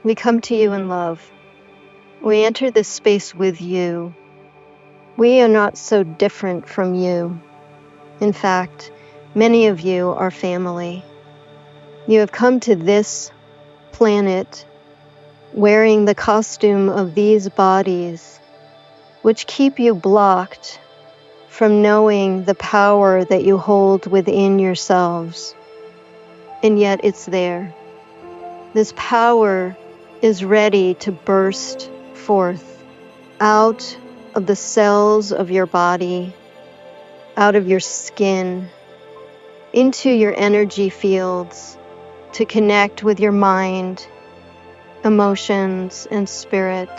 We come to you in love. We enter this space with you. We are not so different from you. In fact, many of you are family. You have come to this planet wearing the costume of these bodies, which keep you blocked from knowing the power that you hold within yourselves. And yet it's there. This power is ready to burst forth out of the cells of your body, out of your skin, into your energy fields, to connect with your mind, emotions, and spirit.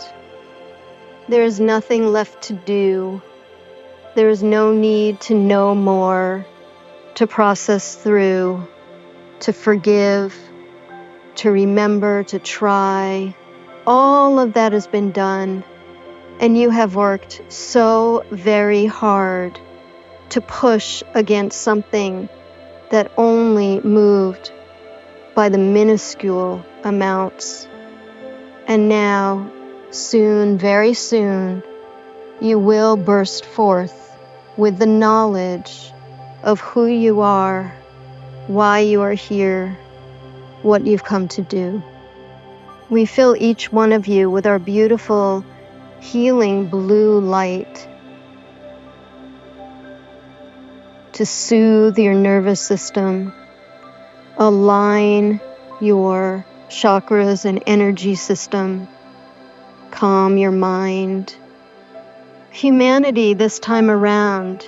There is nothing left to do. There is no need to know more, to process through, to forgive, to remember, to try. All of that has been done, and you have worked so very hard to push against something that only moved by the minuscule amounts. And now, soon, very soon, you will burst forth with the knowledge of who you are, why you are here, what you've come to do. We fill each one of you with our beautiful healing blue light to soothe your nervous system, align your chakras and energy system, calm your mind. Humanity this time around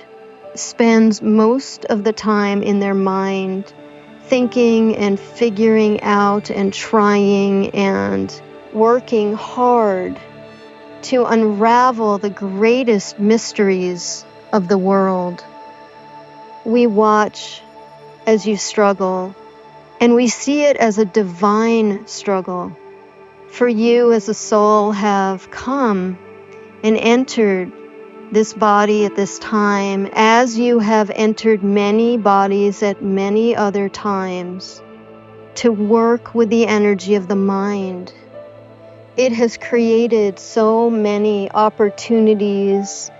spends most of the time in their mind thinking and figuring out and trying and working hard to unravel the greatest mysteries of the world. We watch as you struggle, and we see it as a divine struggle. For you as a soul have come and entered this body at this time, as you have entered many bodies at many other times, to work with the energy of the mind. It has created so many opportunities,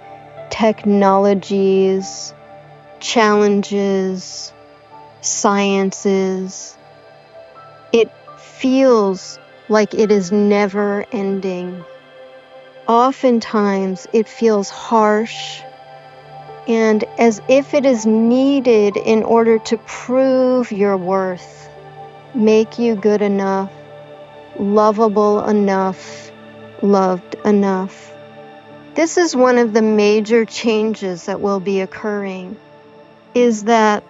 technologies, challenges, sciences. It feels like it is never ending. Oftentimes it feels harsh and as if it is needed in order to prove your worth, make you good enough, lovable enough, loved enough. This is one of the major changes that will be occurring, is that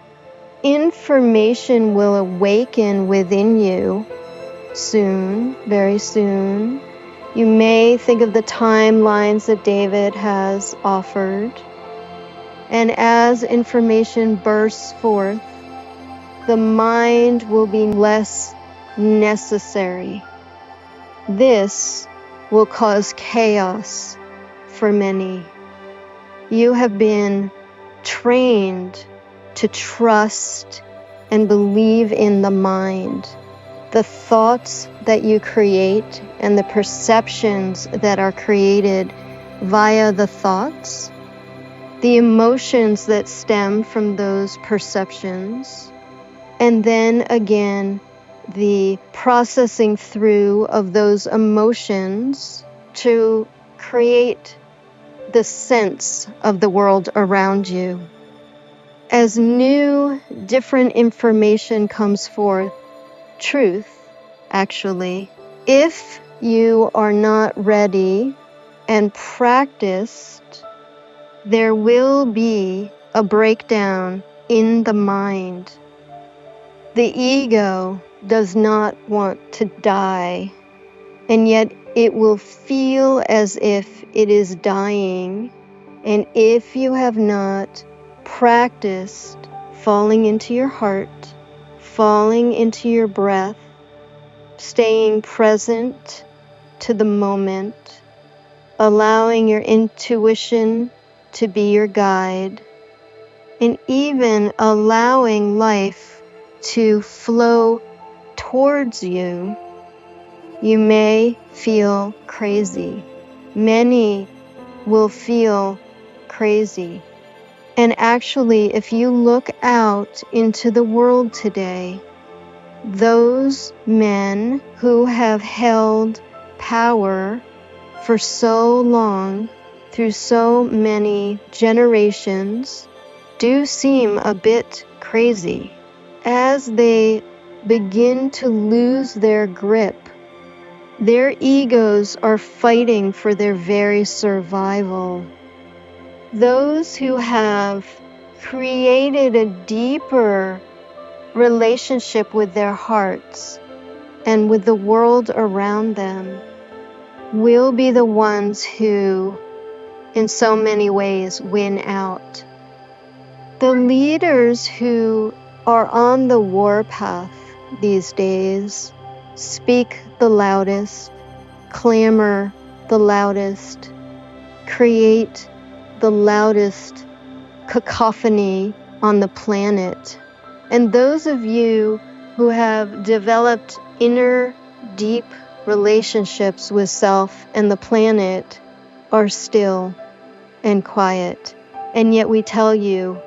information will awaken within you soon, very soon. You may think of the timelines that David has offered. And as information bursts forth, the mind will be less necessary. This will cause chaos for many. You have been trained to trust and believe in the mind. The thoughts that you create and the perceptions that are created via the thoughts, the emotions that stem from those perceptions, and then again, the processing through of those emotions to create the sense of the world around you. As new, different information comes forth, truth, actually, if you are not ready and practiced, there will be a breakdown in the mind. The ego does not want to die, and yet it will feel as if it is dying. And if you have not practiced falling into your heart, falling into your breath, staying present to the moment, allowing your intuition to be your guide, and even allowing life to flow towards you, You may feel crazy. Many will feel crazy. And actually, if you look out into the world today, those men who have held power for so long, through so many generations, do seem a bit crazy. As they begin to lose their grip, their egos are fighting for their very survival. Those who have created a deeper relationship with their hearts and with the world around them will be the ones who, in so many ways, win out. The leaders who are on the warpath these days speak the loudest, clamor the loudest, create the loudest cacophony on the planet. And those of you who have developed inner, deep relationships with self and the planet are still and quiet. And yet we tell you,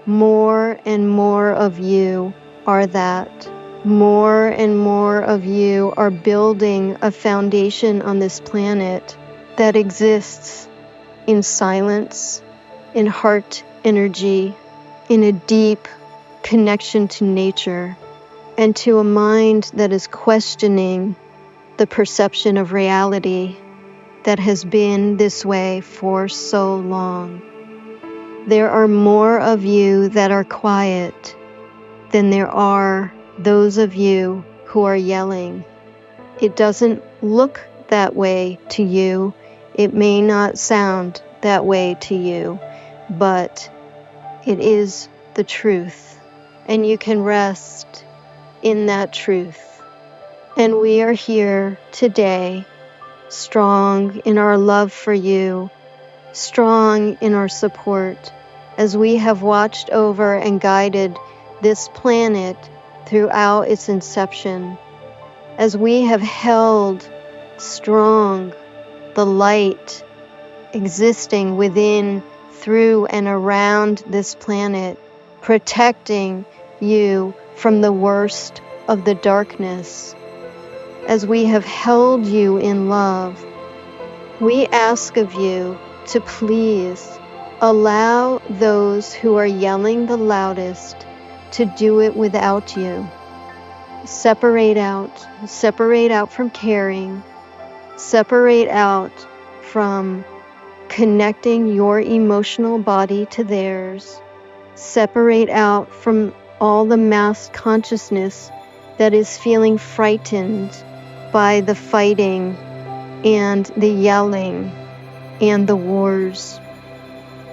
more and more of you are that. More and more of you are building a foundation on this planet that exists in silence, in heart energy, in a deep connection to nature, and to a mind that is questioning the perception of reality that has been this way for so long. There are more of you that are quiet than there are those of you who are yelling. It doesn't look that way to you. It may not sound that way to you, but it is the truth, and you can rest in that truth. And we are here today, strong in our love for you, strong in our support, as we have watched over and guided this planet throughout its inception, as we have held strong the light existing within, through, and around this planet, protecting you from the worst of the darkness. As we have held you in love, we ask of you to please allow those who are yelling the loudest to do it without you. Separate out from caring, separate out from connecting your emotional body to theirs, separate out from all the mass consciousness that is feeling frightened by the fighting and the yelling and the wars.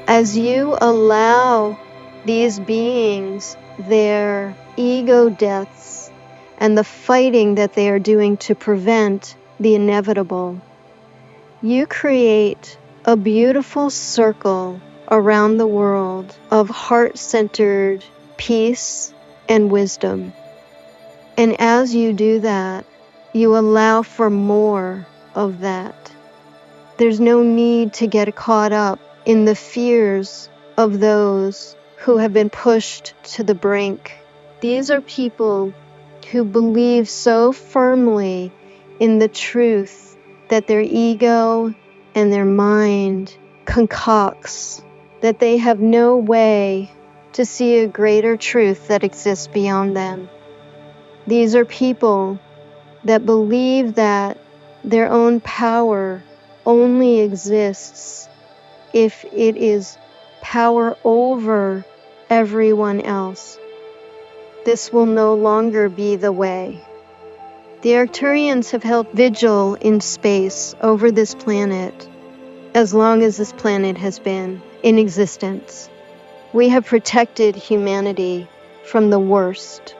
As you allow these beings their ego deaths and the fighting that they are doing to prevent the inevitable, you create a beautiful circle around the world of heart-centered peace and wisdom. And as you do that, you allow for more of that. There's no need to get caught up in the fears of those who have been pushed to the brink. These are people who believe so firmly in the truth that their ego and their mind concocts, that they have no way to see a greater truth that exists beyond them. These are people that believe that their own power only exists if it is power over everyone else. This will no longer be the way. The Arcturians have held vigil in space over this planet as long as this planet has been in existence. We have protected humanity from the worst,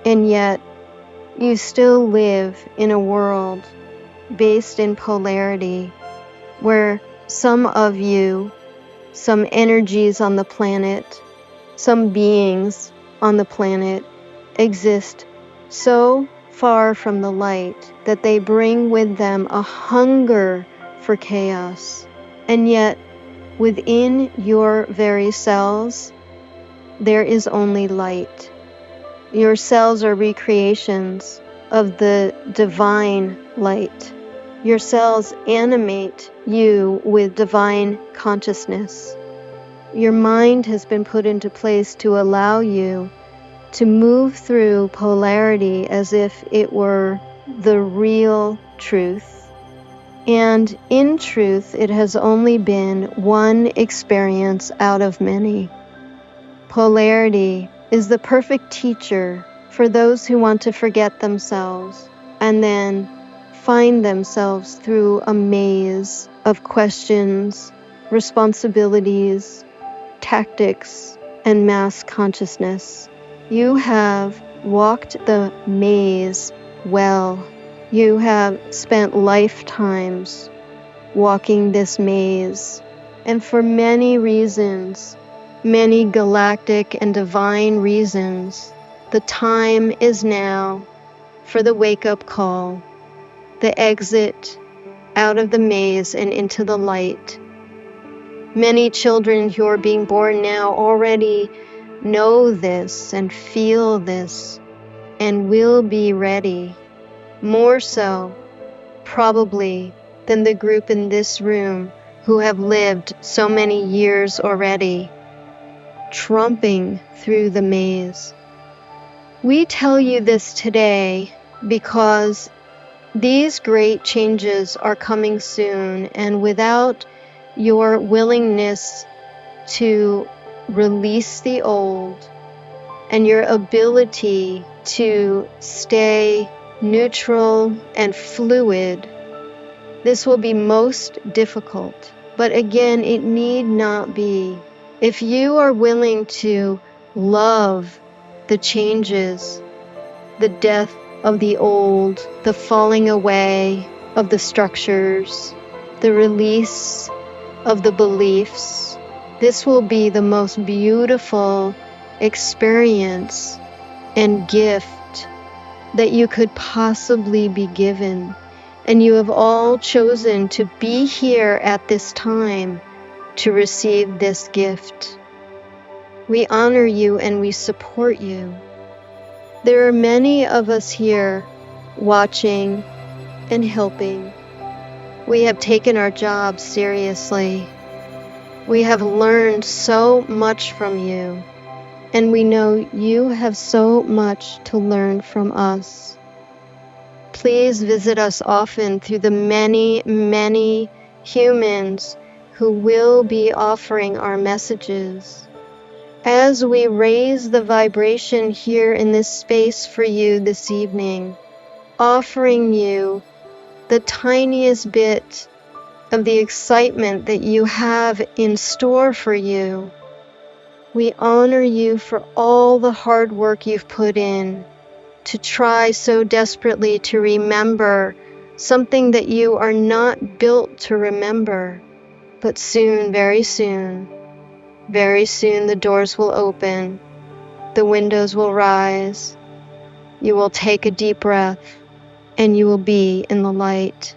and yet you still live in a world based in polarity where some of you, some energies on the planet, some beings on the planet exist so far from the light that they bring with them a hunger for chaos. And yet, within your very cells, there is only light. Your cells are recreations of the divine light. Your cells animate you with divine consciousness. Your mind has been put into place to allow you to move through polarity as if it were the real truth. And in truth, it has only been one experience out of many. Polarity is the perfect teacher for those who want to forget themselves and then find themselves through a maze of questions, responsibilities, tactics, and mass consciousness. You have walked the maze well. You have spent lifetimes walking this maze, and for many reasons, many galactic and divine reasons, the time is now for the wake-up call, the exit out of the maze and into the light. Many children who are being born now already know this and feel this and will be ready, more so probably than the group in this room who have lived so many years already, tromping through the maze. We tell you this today because these great changes are coming soon, and without your willingness to release the old and your ability to stay neutral and fluid, this will be most difficult. But again, it need not be. If you are willing to love the changes, the death of the old, the falling away of the structures, the release of the beliefs, this will be the most beautiful experience and gift that you could possibly be given. And you have all chosen to be here at this time to receive this gift. We honor you and we support you. There are many of us here watching and helping. We have taken our job seriously. We have learned so much from you, and we know you have so much to learn from us. Please visit us often through the many, many humans who will be offering our messages. As we raise the vibration here in this space for you this evening, offering you the tiniest bit of the excitement that you have in store for you, we honor you for all the hard work you've put in to try so desperately to remember something that you are not built to remember. But soon, very soon, the doors will open, the windows will rise, you will take a deep breath, and you will be in the light.